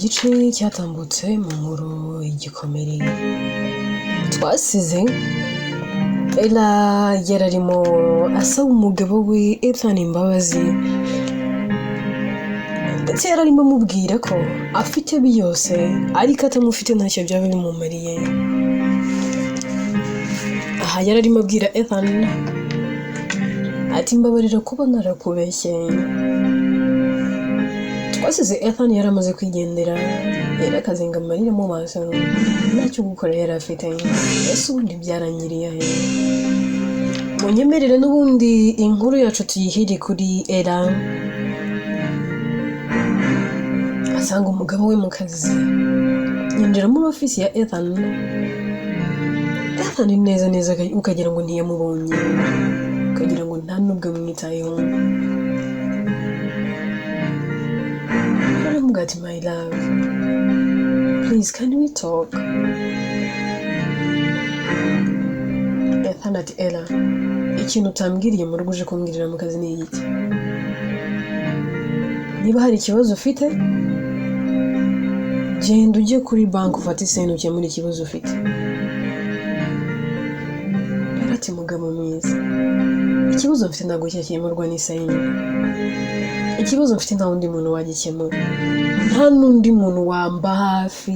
igice cyatambutse mu nkuru y'igikomere twasize Ella yararimo asaba umugabo we Ethan imbabazi ndetse yararimo amubwira ko afite byose ariko atamufite ntacyo byaba bimumariye. Aha yararimo abwira Ethan ati mbabarira kuba narakubeshye. Twasize Ethan yaramaze kwigendera yarakazenga amarira mu maso ntacyo gukora yari afite. Ese ubundi byarangiriye he? Munyemerere n'ubundi inkuru yacu tuyihiri kuri Ella asanga umugabo we mu kazi yinjira muri ofisi ya Ethan neza ukagira ngo ntiyamubonye ukagira ngo nta nubwo amwitayeho. Got my love, please can we talk? Ethan ati Ella ikintu utambwiriye mu rugo uje kumbwirira mu kazi ni iki? Niba hari ikibazo ufite genda ujye kuri banki ufate isenti ukemura ikibazo ufite. Ati mugabo mwiza ikibazo mfite ntabwo cyakemurwa n'isenti. Ikibazo mfite nta wundi muntu wagikemura, nta n'undi muntu wamba hafi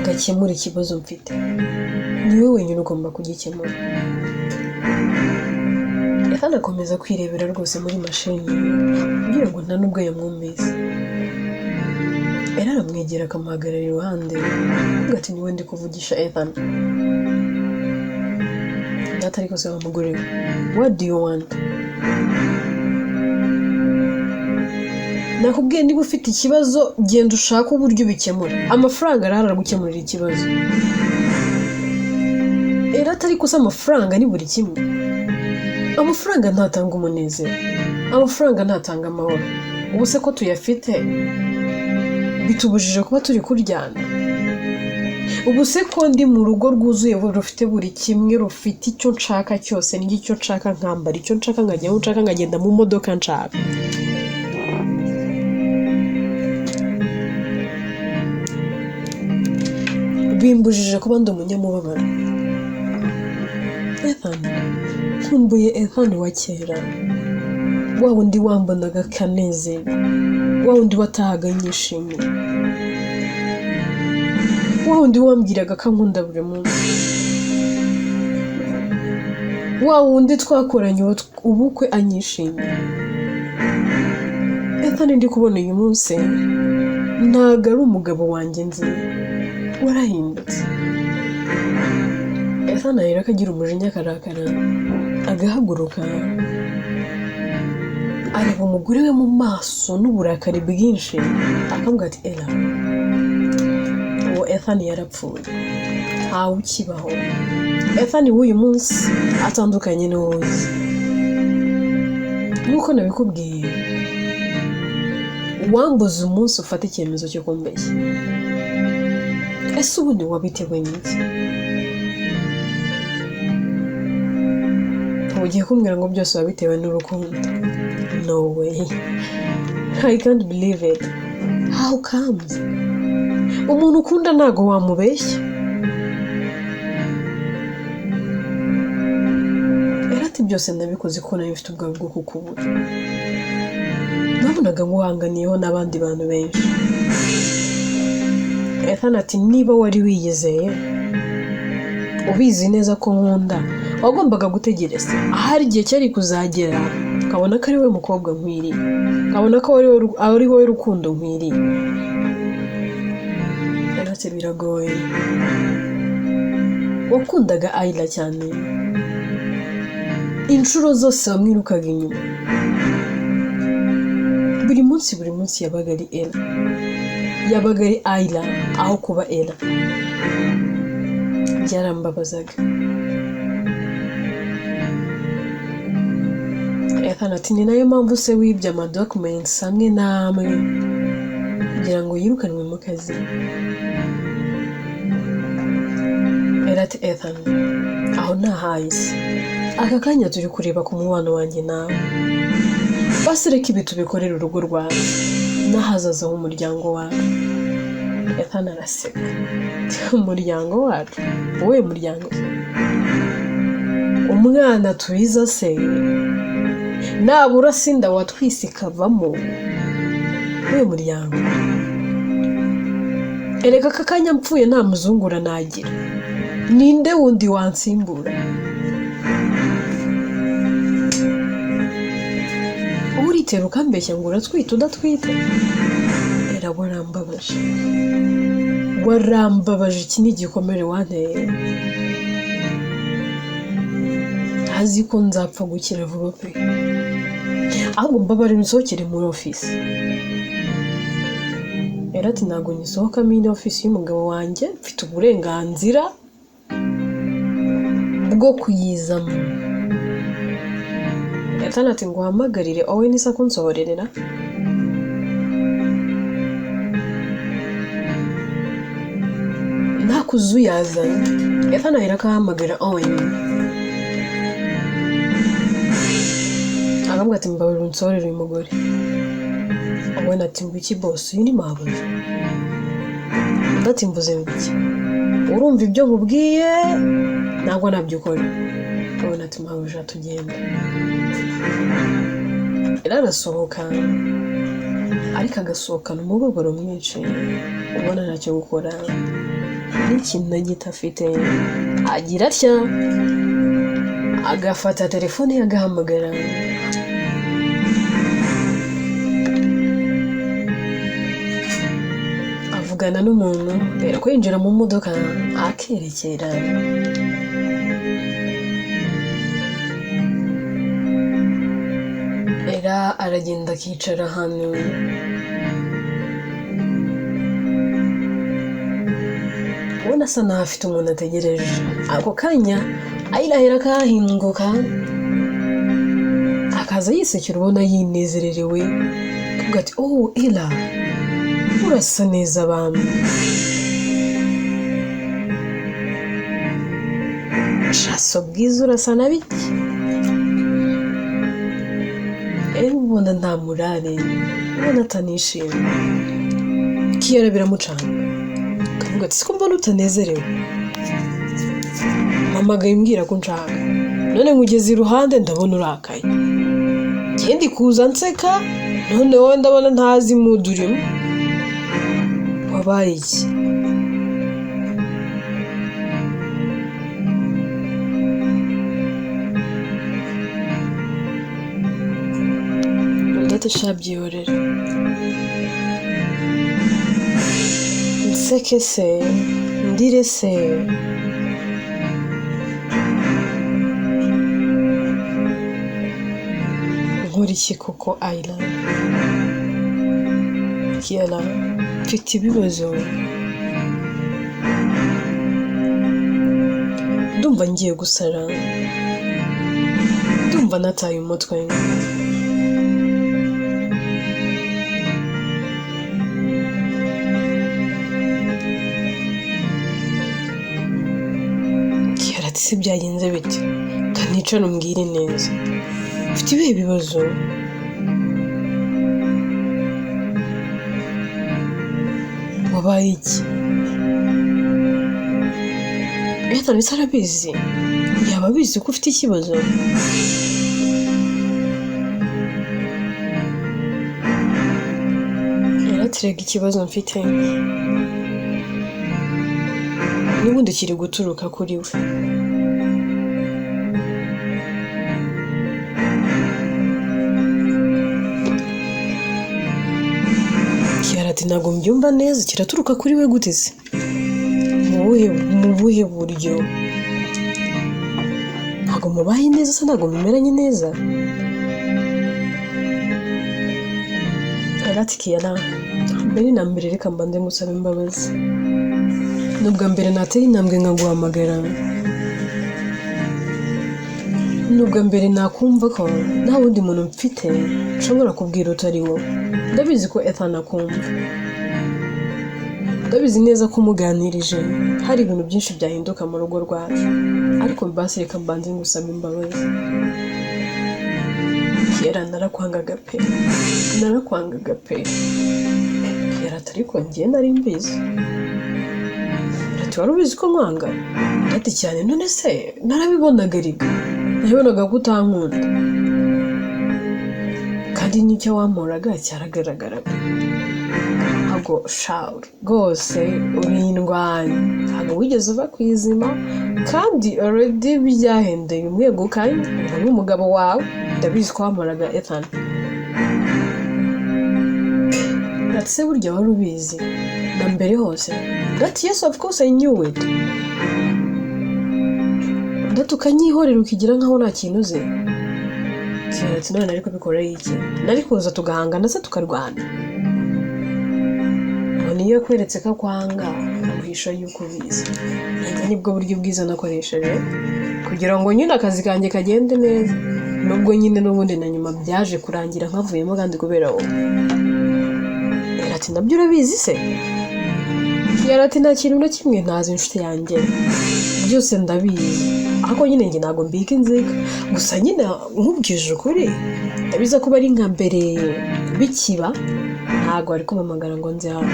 gakemura ikibazo mfite, niwe wenyine ugomba kugikemura. Ethan akomeza kwirebera rwose muri mashini kugira ngo nta nubwo yamwumvise. Ella aramwegera akamuhagarara iruhande avuga ati niwe ndi kuvugisha Ethan. Atari ko se wamugore we, what do you want? Nakubwiye niba ufite ikibazo genda ushaka uburyo ubikemura, amafaranga arahari gukemurira ikibazo. Ella atari ko se amafaranga ni buri kimwe. Amafaranga ntatanga umunezero, amafaranga ntatanga amahoro. Ubu se ko tuyafite bitubujije kuba turi kuryana? Ubu se ko ndi mu rugo rwuzuye rufite buri kimwe, rufite icyo nshaka cyose, n'icyo nshaka nkambara, icyo nshaka nkajya aho nshaka nkagenda mu modoka nshaka. Bimbujije kuba ndi umunyamubabaro. Ethan nkumbuye Ethan wa kera, wa wundi wambonaga kanezero, wa wundi watahaga nyishimye, wa wundi wambwiraga ko ankunda buri munsi, wa wundi twakoranye ubukwe anyishimye. Ethan ndi kubona uyu munsi ntago ari umugabo wanjye nzi, warahindutse. Ethan rero akagira umujinya akarakara agahaguruka areba umugore we mu maso n'uburakari bwinshi akavuga ati Ella uwo Ethan yarapfuye ntawe ukibaho. Ethan w'uyu munsi atandukanye n'uwuzi. Nk'uko nabikubwiye wambuze umunsi ufata icyemezo cyo kumbeshya. Ese ubundi wabitewe n'iki? Ugiye kumbwira ngo byose wabitewe n'urukundo? No way, I can't believe it. How comes? Umuntu ukunda ntago wamubeshya. Ati byose nabikoze ko nayo mfite ubwoba bwo kukubura. Nabonaga nguhanganiyeho n'abandi bantu benshi. Ethan ati niba wari wiyizeye ubizi neza ko nkunda wagombaga gutegereza ahari igihe cyari kuzagera ukabona ko ari we mukobwa nkwiriye, ukabona ko ari wowe rukundo nkwiriye. Ati biragoye, wakundaga Ayla cyane, inshuro zose wamwirukaga inyuma, buri munsi yabaga ari Ella, yabaga ari Ayla aho kuba Ella. Byarambabazaga. Ethan ati ni nayo mpamvu se wibye amadocuments amwe n'amwe kugira ngo yirukanwe mu kazi. Ella ati Ethan aho ntahayise, aka kanya turi kureba ku mubano wanjye nawe, basi reka ibi tubikorera urugo rwawe, n'ahazaza h'umuryango wacu. Ethan araseka. Umuryango wacu? Wowe muryango? Umwana twiza se? Nabura sinda watwise ikavamo. Wowe muryango? Erega kakanya mpfuye nta muzungura nagira. Ninde wundi wansimbura? Uritera ukambeshya ngo uratwite udatwite? Era warambabaje. Warambabaje, iki ni igikomere wanteye. Azi ko nzapfa gukira vuba pe. Ahubwo mbabare nsohokere muri office. Era ati ntabwo nyisohoka muri office y'umugabo wanjye, mfite uburenganzira bwo kuyizamo. Ethan ati ngo hamagarire Owen isa kunsohorerera. Nakuzuyazanye. Ethan ahera akahamagara Owen. Akamubwira ati mbabarira unsohorere uyu mugore. Owen ati ngo iki boss, uyu ni mabuja. Undi ati mvuze ngo iki? Urumva ibyo nkubwiye ntabwo nabyukora. Owen ati mabuja tugenda. Era arasohoka, ariko agasohokana umubabaro mwinshi, ubona ntacyo gukora, n'ikintu na gito afite. Agira atya agafata telefone ye agahamagara. Avugana n'umuntu, rero ko yinjira mu modoka akerekera. Era aragenda akicara hano. Ubona asa naho afite umuntu ategereje. Ako kanya ayirahera akahinguka, akaza yisekera, ubona yinezererewe. Akavuga ati oh Ella, urasa neza bamwe. Shaso bwiza urasa na biki? Ubona nta murare, ubona atanishimye. Kiyara biramucana. Akavuga ati siko mbona utanezerewe. Mpamagaye mbwira ko nshaka. None nkugeze iruhande ndabona urakaye. Kendi kuza nseka, none wowe ndabona ntazi mood urimo. Wabaye iki? Shabyiyorera. Nseke se, ndire se. Nkora iki koko Ayla? Kiyala, mfite ibibazo. Ndumva ngiye gusara. Ndumva nataye umutwe. Si byagenze bite? Kanica numbwire neza. Ufite ibihe bibazo? Wabaye iki? Ethan bisa arabizi. Yaba abizi ko ufite ikibazo. Yaratirega ikibazo mfite. N'ubundi kiri guturuka kuri we. Ati ntabwo mbyumva neza, kiraturuka kuri we gute se? Mu buhe buryo? Ntabwo mubaye neza se, ntabwo mumeranye neza? Ati Kiyana, mbere na mbere reka mbanze ngusaba imbabazi. Nubwa mbere nateye intambwe nkaguhamagara. Nubwa mbere nakumva ko nta wundi muntu mfite nshobora kubwira utari wowe. Ndabizi ko Ethan akumva. Ndabizi neza ko umuganirije hari ibintu byinshi byahinduka mu rugo rwacu. Ariko basi reka mbanze ngusaba imbabazi. kera narakwangaga pe yaratari ko ngiye nari mbizi ati wari ubizi ko nkwanga ati cyane none se narabibonaga riga nabibonaga ko utankunda kandi nicyo wamoraga cyaragaragaraga ntabwo shawe rwose urindwanya ntabwo wigeze uva ku izima kandi already byahendeye umwegukanye n'umugabo wawe ndabizi ko wamoraga Ethan ati se burya wari ubizi na mbere hose ati yes of course I knew it tukanyihorera ukigira nkaho nta kintu uzi ati none ariko bikora iki nari kuza tugahangana se tukarwana niyo kweretse ko kwanga uhisha yuko ubizi nanjye nibwo buryo bwiza nakoresheje kugira ngo nyine akazi kanjye kagende neza nubwo nyine n'ubundi na nyuma byaje kurangira nkavuyemo kandi kubera wowe ati nabyo urabizi se ati nta kintu na kimwe ntazi inshuti yanjye byose ndabizi ariko nyine njye ntabwo mbika inzika gusa nyine nkubwije ukuri ndabiza ko bari nka mbere bikiba ntabwo ari kumamagara ngo nze hano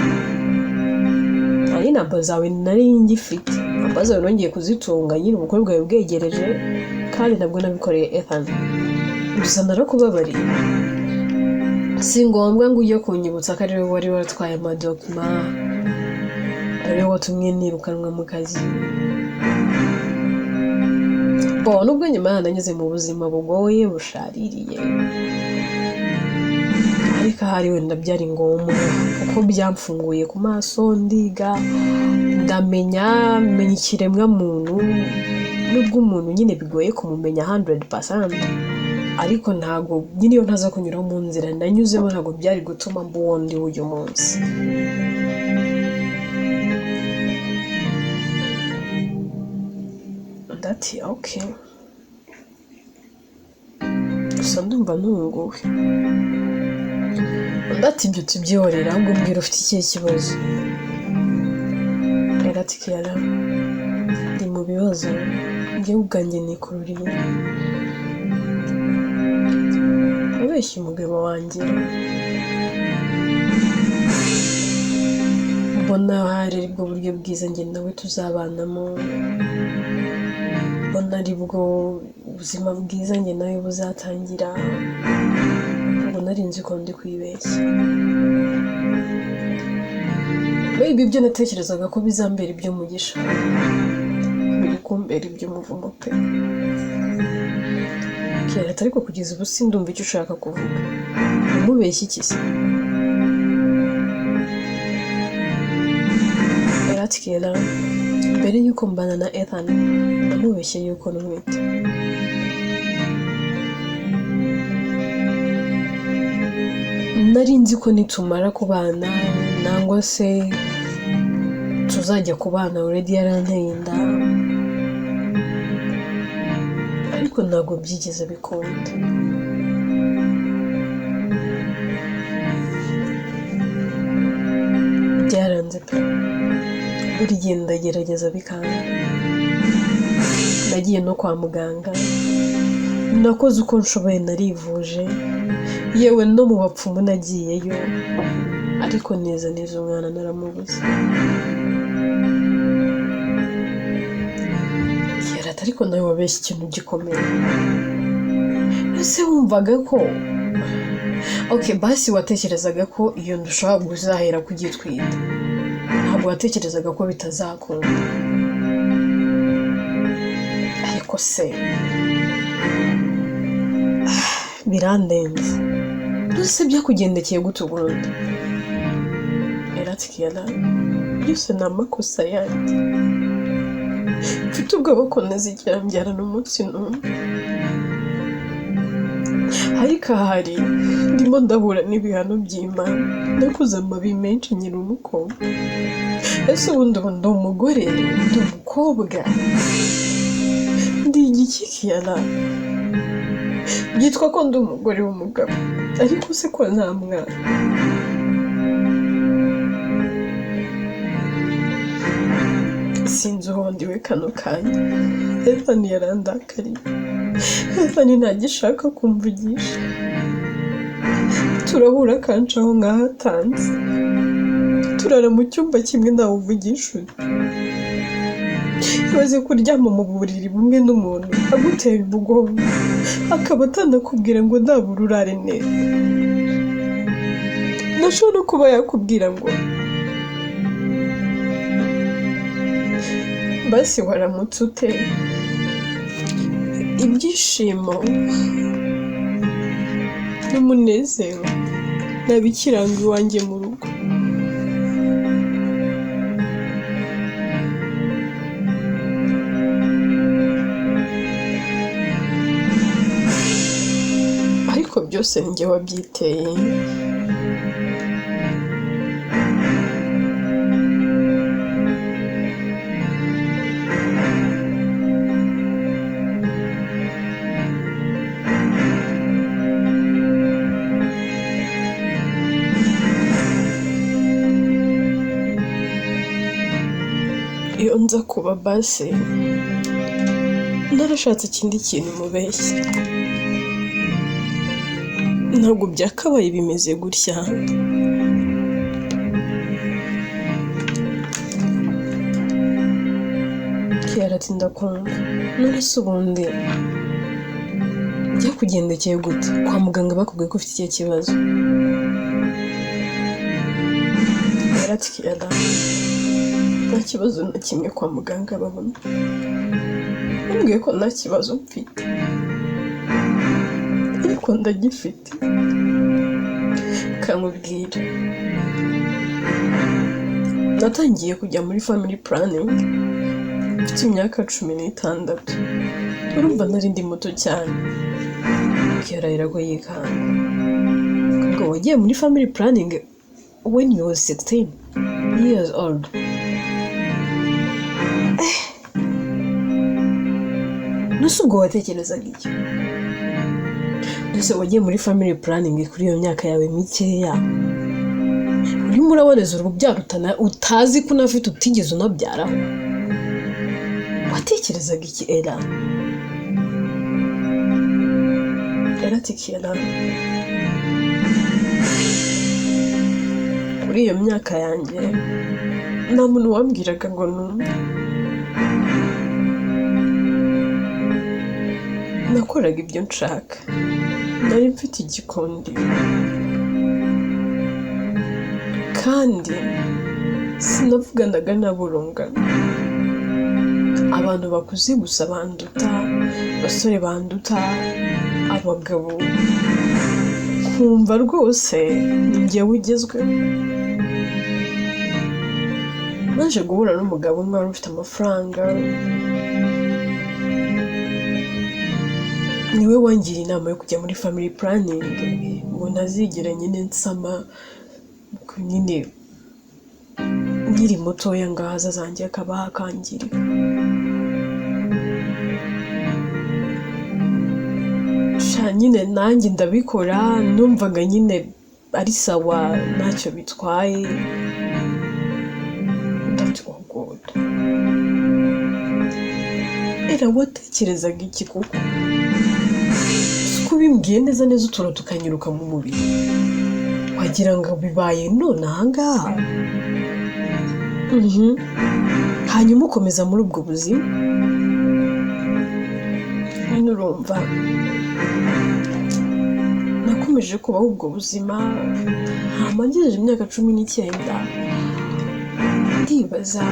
ari namba zawe nari ngifite namba zawe nongeye kuzitunga nyine ubukwe bwawe bwegereje kandi nabwo nabikoreye Ethan gusa narakubabariye si ngombwa ngo ujye kunyibutsa ko ari wowe wari waratwaye amadokima ari wowe watumye nirukanwa mu kazi nubwo nyuma nanyuze mu buzima bugoye bushaririye ariko hari wenda byari ngombwa kuko byamfunguye ku maso ndiga ndamenya ikiremwa muntu nubwo umuntu nyine bigoye kumumenya 100% ariko ntago nyine iyo ntaza kunyura mu nzira nanyuzemo ntago byari gutuma mbundi uyu munsi ndati okay gusa ndumva ntunguwe ndati ibyo tubyihorera ahubwo mbwira ufite ikihe kibazo ndati kera ndi mu bibazo njyewe ubwanjye nikururiye abeshya umugabo wanjye mbona hari aribwo buryo bwiza njye nawe tuzabanamo mbona aribwo ubuzima bwiza njye nawe buzatangira ntabwo nari nzi ko ndi kwibeshya ibi byo natekerezaga ko bizambera iby'umugisha biri kumbera iby'umuvumo pe kera ariko kugeza ubu sindumva icyo ushaka kuvuga umubeshya iki se kera mbere yuko mbana na Ethan namubeshye yuko numwite nari nzi ko nitumara kubana nangwa se tuzajya kubana already yaranteye inda ariko ntabwo byigeze bikunda byaranze pe buri gihe ndagerageza bikanga nagiye no kwa muganga nakoze uko nshoboye narivuje yewe no mu bapfumu nagiyeyo ariko neza umwana naramubuze kera ariko nawe wabeshye ikintu gikomeye ese wumvaga ko basi watekerezaga ko iyo ndushobora kuzahera kugitwita ntabwo watekerezaga ko bitazakunda ariko se birandenze byose byakugendekeye gute ubundi kera byose ni amakosa yanjye mfite ubwoba ko ntazigera mbyarana umunsi n'umwe ariko ahari ndimo ndahura n'ibihano by'Imana nakoze amabi menshi nkiri umukobwa ese ubundi ndi umugore ndi umukobwa ndi igiki kera byitwa ko ndi umugore w'umugabo ariko se ko nta mwana sinzi uwo ndiwe kano kanya Ethan yarandakariye Ethan ntagishaka kumvugisha turahura akancaho nk'ahatanze turara mu cyumba kimwe ntawe uvugisha undi ibaze kuryama mu buriri bumwe n'umuntu agutera umugongo akaba atanakubwira ngo ntabura urare neza ntashobora kuba yakubwira ngo basi waramutse ute ibyishimo n'umunezero nabikiranga iwanjye mu rugo ariko byose ni njye wabyiteye iyo nza kuba base narashatse ikindi kintu mubeshya ntabwo byakabaye bimeze gutya ati ndakumva none se ubundi byakugendekeye gute kwa muganga bakubwiye ko ufite ikihe kibazo ati kiyada nta kibazo na kimwe kwa muganga babona bambwiye ko nta kibazo mfite ariko ndagifite kamubwira natangiye kujya muri family planning mfite imyaka 16 urumva nari ndi muto cyane kirahira ko yikanga ngo wagiye muri family planning when you was 16 years old nusubwo watekerezaga iki ndetse wagiye muri family planning kuri iyo myaka yawe mikeya urimo uraboneza urubyaro utazi ko unafite utigeze unabyaraho watekerezaga iki era tikiyana muri iyo myaka yanjye nta muntu wambwiraga ngo numve nakoraga ibyo nshaka nari mfite igikondi kandi sinavuganaga n'aburungano abantu bakuze gusa banduta basore banduta abagabo kumva rwose ni njyewe ugezweho naje guhura n'umugabo umwe wari ufite amafaranga niwe wangira inama yo kujya muri family planning ngo ntazigera nyine nsama nyine nkiri mutoya ngahaza zanjye akaba hakangirika nyine nanjye ndabikora numvaga nyine ari sawa ntacyo bitwaye ndatugoda era watekerezaga iki kuko kubimbwiye neza utura tukanyiruka mu mubiri wagira ngo bibaye none ahangaha hanyuma ukomeza muri ubwo buzima nyine urumva nakomeje kubaho ubwo buzima ngejeje imyaka 19 ndibaza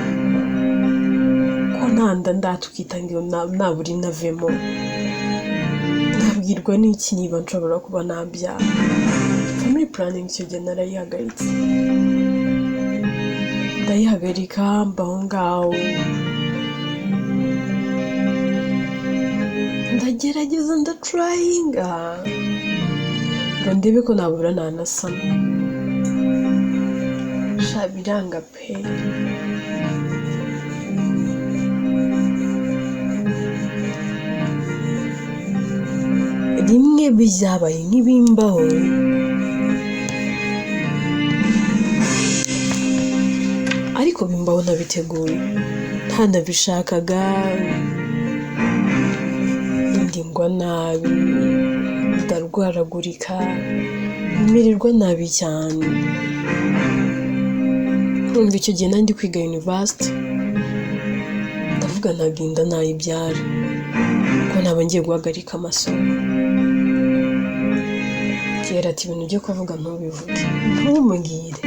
ko ntanda ndatukita ngo naburi navemo nabwirwa n'iki niba nshobora kuba nabyara family planning cyo gihe narayihagaritse ndayihagarika mbaho ngaho ndagerageza ndatryinga ngo ndebe ko nabura nanasama biranga pe rimwe byabaye nk'ibimbaho ariko bimbaho nabiteguye ntanabishakaga ndingwa nabi ndarwaragurika mirirwa nabi cyane. Nkumva icyo gihe nandi kwiga university ndavuga ntaginda nayibyara ko naba ngiye guhagarika amasomo. Kera ati ibintu byo kuvuga ntubivuge ntumubwire.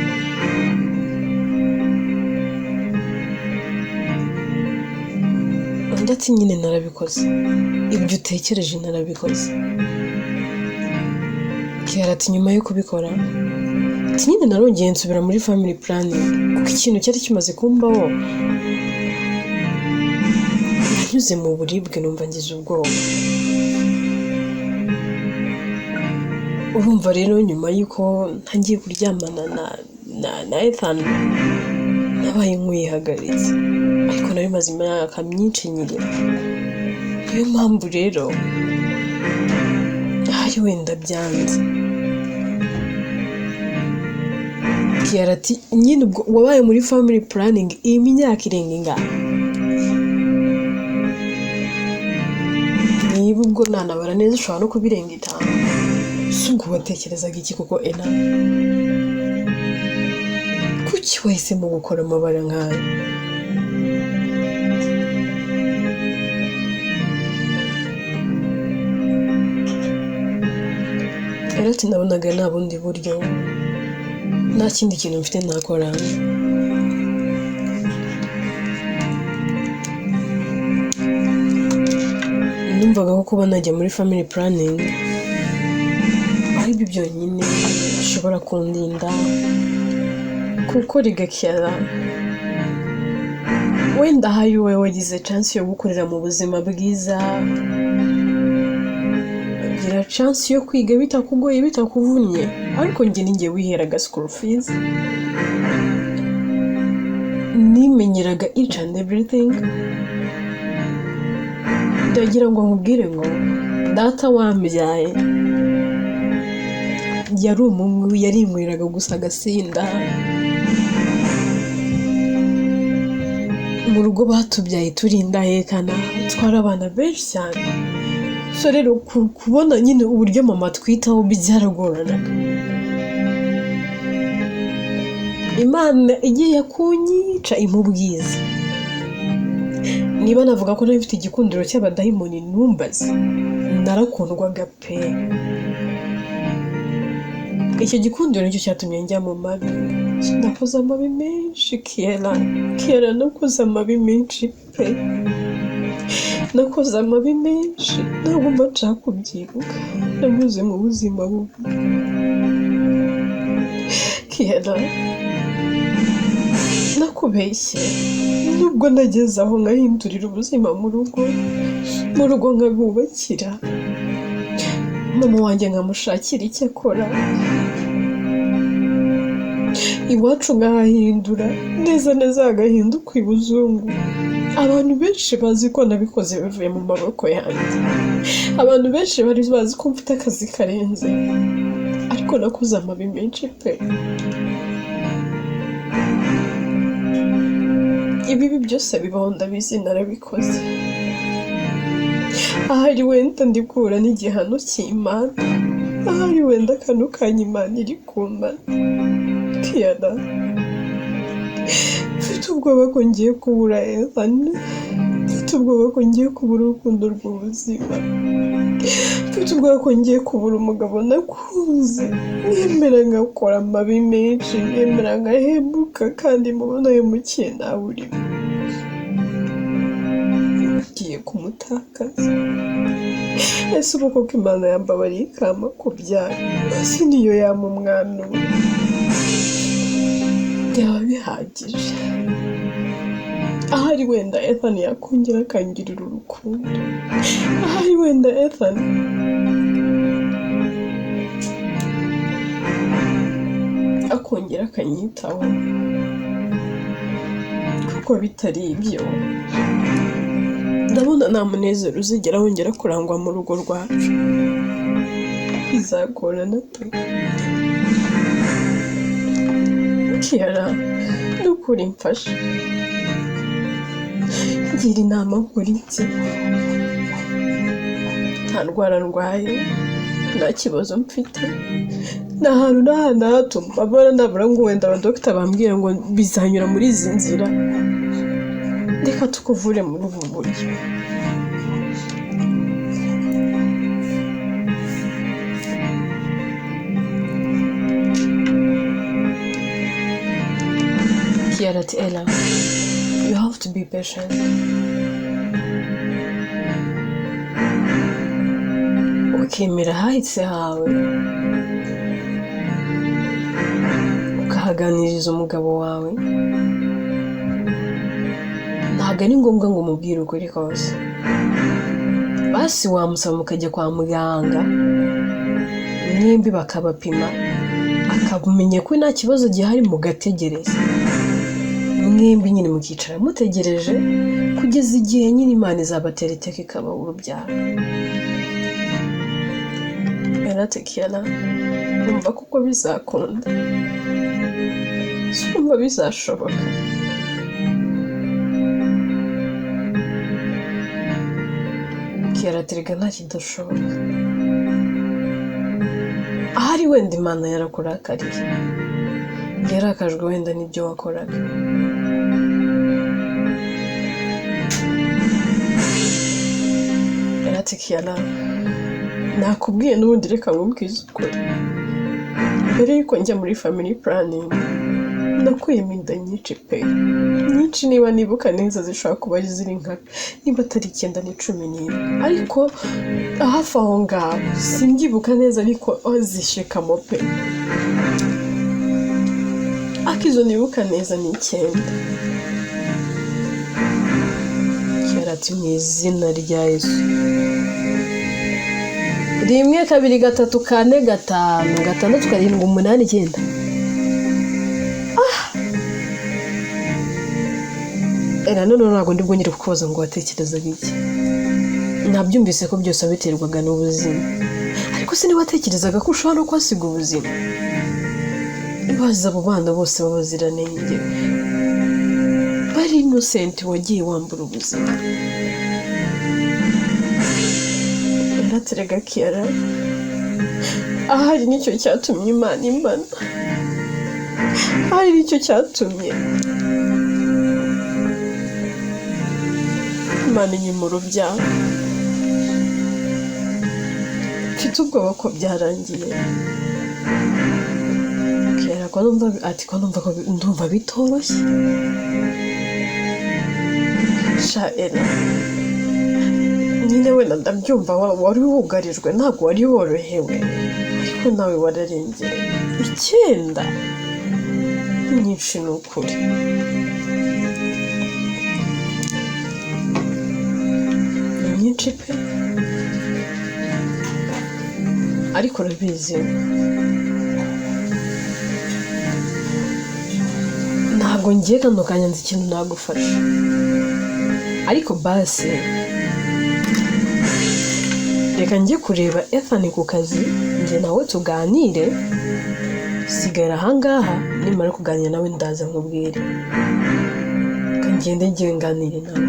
Undi ati nyine narabikoze, ibyo utekereje narabikoze. Kera ati nyuma yo kubikora ati nyine narongeye nsubira muri family planning kuko ikintu cyari kimaze kumbaho nanyuze mu buribwe numva ngize ubwoba. Urumva rero nyuma y'uko ntangiye kuryamana na Ethan nabaye nk'uyihagaritse, ariko nari maze imyaka myinshi nyirira. Niyo mpamvu rero ahari wenda byanze. Kera ati nyine ubwo wabaye muri family planning iyi myaka irenga ingahe? Niba ubwo nanabara neza ushobora no kubirenga 5. Si ubwo watekerezaga iki koko Ena? Kuki wahisemo gukora amabara nk'ayo? Rero ati nabonaga nta bundi buryo, nta kindi kintu mfite nakora. Numvaga ko kuba najya muri family planning ari byo byonyine bishobora kundinda kuko rigakira. Wenda hari wowe wagize chance yo gukorera mu buzima bwiza, gira chance yo kwiga bitakugoye bitakuvunnye, ariko njye ninjye wiheraga school fees, nimenyeraga each and everything. Ndagira ngo nkubwire ngo data wambyaye yari umuntu yarinyweraga gusa agasinda. Mu rugo batubyaye turinda hekana twara abana benshi cyane. So rero kubona nyine uburyo mama twitaho byaragoranaga. Imana igiye kunyica imubwiza. Niba navuga ko nafite igikundiro cy'abadayimoni numbaze, narakundwaga pe. Icyo gikundiro nicyo cyatumye njya mu mabi. Nakoze amabi menshi Kera nakoze amabi menshi pe. Nakoze amabi menshi ntabwo mba nshaka kubyibuka. Nanyuze mu buzima bubi Kera. Nakubeshye nubwo nageze aho nkahindurira ubuzima mu rugo nkabubakira, mama wanjye nkamushakira icyo akora, iwacu nkahahindura neza hagahinduka ibuzungu. Abantu benshi bazi ko nabikoze bivuye mu maboko yanjye. Abantu benshi bari bazi ko mfite akazi karenze, ariko nakoze amabi menshi pe. Ibibi byose bibaho ndabizi narabikoze. Ahari wenda ndikura n'igihano cy'Imana, ahari wenda akantu kanya Imana iri kumbana. Kera mfite ubwoba ko ngiye kubura Ethan, mfite ubwoba ko ngiye kubura urukundo rw'ubuzima, mfite ubwoba ko ngiye kubura umugabo nakunze. Nemera ngakora amabi menshi, nemera ngahemuka, kandi mubona hemukiye nawe urimo. Ngiye kumutakaza. Ese ubu koko Imana yambabariye ikama kubyara, ese niyo yama umwana ubu byaba bihagije. Ahari wenda Ethan yakongera akangirira urukundo, ahari wenda Ethan akongera akanyitaho, kuko bitari ibyo ndabona nta munezero uzigera wongera kurangwa mu rugo rwacu. Bizagorana pe. Kera n'ukuri mfasha, ngira inama nkora iki? Nta ndwara ndwaye, nta kibazo mfite nta hantu n'ahantu hatuma abana nabura ngo wenda abadogita bambwira ngo bizanyura muri izi nzira reka tukuvure muri ubu buryo Kiara ati Ella, you have to be patient. Ukemera hahise hawe ukahaganiriza umugabo wawe ntabwo ari ngombwa ngo umubwire ukuri kose basi wamusaba mukajya kwa muganga nimbi bakabapima akabumenye ko nta kibazo gihari mugategereza mwembi nyine mukicara mutegereje kugeza igihe nyine Imana izabatera iteka ikaba urubyaro Kiara numva kuko bizakunda numva bizashoboka Kiara terega nta kidashoboka ahari wenda Imana yarakurakariye yarakajwe wenda n'ibyo wakoraga Kiara nakubwiye n'ubundi reka nkubwize ukuri mbere yuko njya muri family planning nakuyemo inda nyinshi pe nyinshi niba nibuka neza zishobora kuba ziri nka niba atari 9 ni 11 ariko hafi aho ngaho simbyibuka neza ariko zishikamo pe akizo nibuka neza ni 9 Kiara ati mu izina rya Yesu 1 2 3 4 5 6 7 8 9 Era none ntabwo ndi bwongere kukoza ngo watekereza biki nabyumvise ko byose abiterwaga n'ubuzima ariko se niba watekerezaga ko ushobora no kwasiga ubuzima baza abo bana bose babaziranenge bari innocent wagiye wambura ubuzima Terega Kiara ahari nicyo cyatumye Imana imbana ahari nicyo cyatumye Imana inyima urubyaro mfite ubwoba ko byarangiye Kiara ko ndumva bitoroshye Ella nyine wenda ndabyumva wari wugarijwe ntabwo wari worohewe ariko nawe wararengeye 9 nyinshi ni ukuri nyinshi pe ariko urabizi ntabwo ngiye kano kanya nzi ikintu nagufasha ariko basi reka njye kureba Ethan ku kazi njye nawe tuganire sigara ahangaha nimara kuganira nawe ndaza nkubwire kangende ngiye nganire nawe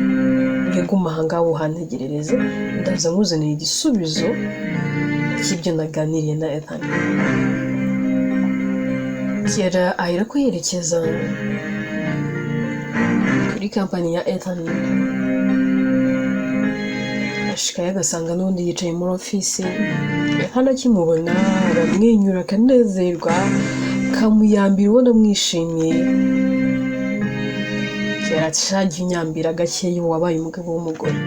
ngiye guma ahangaha uhantegerereze ndaza nkuzanira igisubizo cy'ibyo naganiriye na Ethan Kiara ahera ko yerekeza kuri kampani ya Ethan ashikaye agasanga n'undi yicaye muri ofisi hano akimubona aramwenyura akanezerwa kamuyambira ubona mwishimiye Kiara ati inyambira gakeye wabaye umugabo w'umugore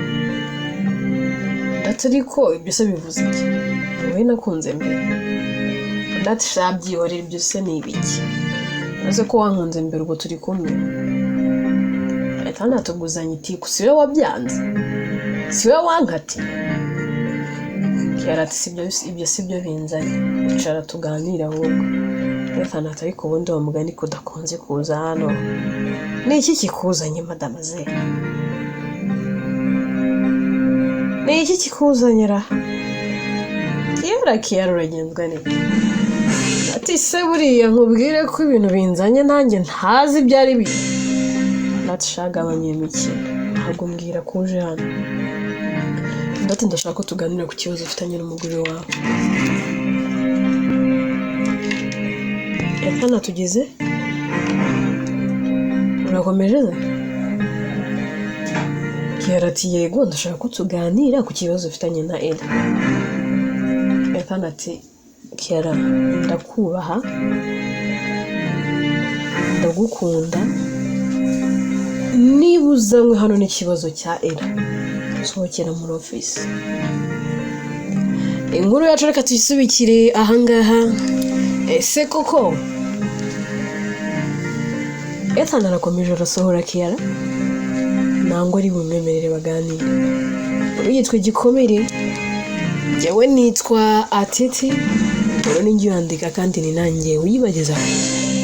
ndetse ariko ibyo se bivuze iki wowe nakunze mbere ndetse shabyihorera ibyo se ni ibiki maze ko wankunze mbere ubwo turi kumwe atanatuguzanya iti kusiwe wabyanze siwe wankati Kiara ati ibyo sibyo binzanye icara tuganira ahubwo Ethan ati ariko ubundi wa mugani ko udakunze kuza hano ni iki kikuzanye madame ze ni iki kikuzanyira Kiara uragenzwa n'iki ati se buriya nkubwire ko ibintu binzanye nanjye ntazi ibyari biri natishagabanye imikino ntabwo mbwira ko uje hano ndati ndashaka ko tuganira ku kibazo ufitanye n'umugore wawe. Hano tugeze urakomeje Kiara ati yego ndashaka ko tuganira ku kibazo ufitanye na Ella. Hano ati Kiara ndakubaha ndagukunda niba uzanywe hano n'ikibazo cya Ella sohokera muri office. Inkuru yacu reka tuyisubikire ahangaha. Ese koko Ethan arakomeje arasohora Kiara nangwa ari bumwemerere baganire. Yitwa Gikomere, yewe nitwa Atete, rero ninjye yandika kandi ni nanjye uyibageza.